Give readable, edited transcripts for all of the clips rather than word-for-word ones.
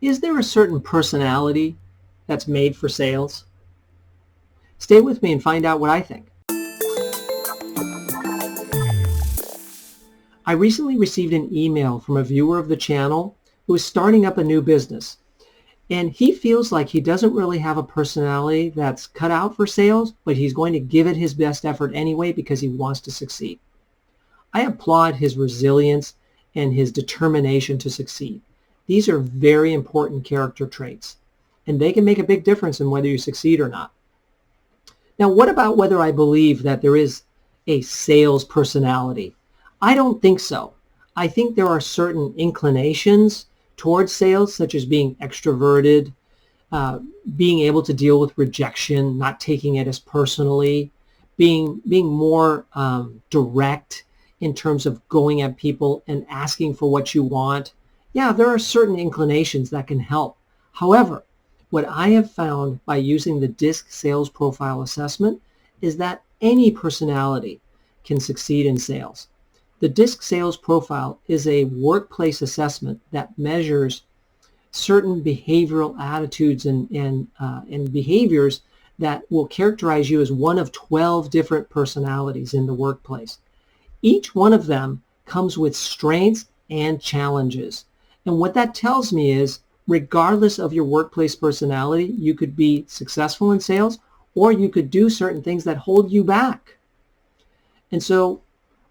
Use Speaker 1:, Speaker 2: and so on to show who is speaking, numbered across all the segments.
Speaker 1: Is there a certain personality that's made for sales? Stay with me and find out what I think. I recently received an email from a viewer of the channel who is starting up a new business. And he feels like he doesn't really have a personality that's cut out for sales, but he's going to give it his best effort anyway because he wants to succeed. I applaud his resilience and his determination to succeed. These are very important character traits, and they can make a big difference in whether you succeed or not. Now, what about whether I believe that there is a sales personality? I don't think so. I think there are certain inclinations towards sales, such as being extroverted, being able to deal with rejection, not taking it as personally, being more direct in terms of going at people and asking for what you want. Yeah, there are certain inclinations that can help. However, what I have found by using the DISC sales profile assessment is that any personality can succeed in sales. The DISC sales profile is a workplace assessment that measures certain behavioral attitudes and behaviors that will characterize you as one of 12 different personalities in the workplace. Each one of them comes with strengths and challenges. And what that tells me is, regardless of your workplace personality, you could be successful in sales, or you could do certain things that hold you back. And so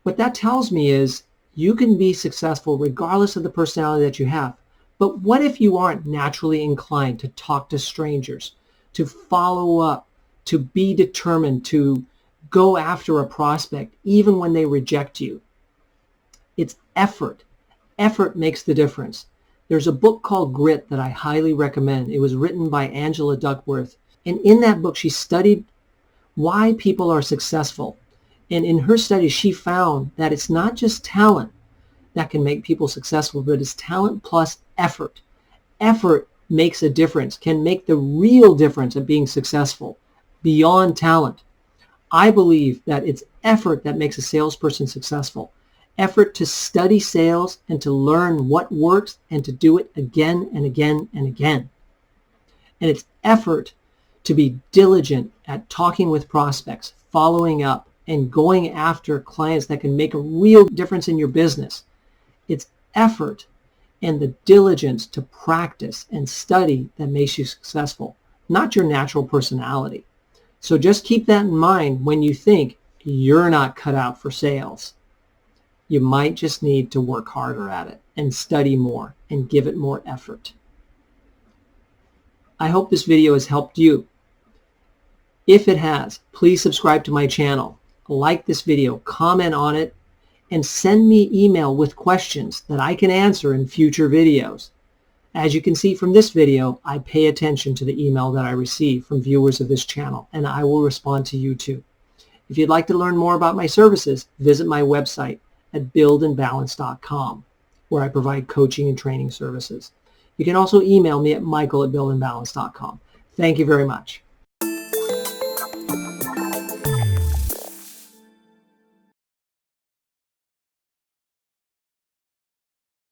Speaker 1: what that tells me is you can be successful regardless of the personality that you have. But what if you aren't naturally inclined to talk to strangers, to follow up, to be determined, to go after a prospect even when they reject you? It's effort. Effort makes the difference. There's a book called Grit that I highly recommend. It was written by Angela Duckworth. And in that book, she studied why people are successful. And in her study, she found that it's not just talent that can make people successful, but it's talent plus effort. Effort makes a difference, can make the real difference of being successful beyond talent. I believe that it's effort that makes a salesperson successful. Effort to study sales and to learn what works and to do it again and again and again. And it's effort to be diligent at talking with prospects, following up, and going after clients that can make a real difference in your business. It's effort and the diligence to practice and study that makes you successful, not your natural personality. So just keep that in mind when you think you're not cut out for sales. You might just need to work harder at it and study more and give it more effort. I hope this video has helped you. If it has, please subscribe to my channel, like this video, comment on it, and send me email with questions that I can answer in future videos. As you can see from this video, I pay attention to the email that I receive from viewers of this channel, and I will respond to you too. If you'd like to learn more about my services, visit my website at buildandbalance.com, where I provide coaching and training services. You can also email me at michael@buildandbalance.com. Thank you very much.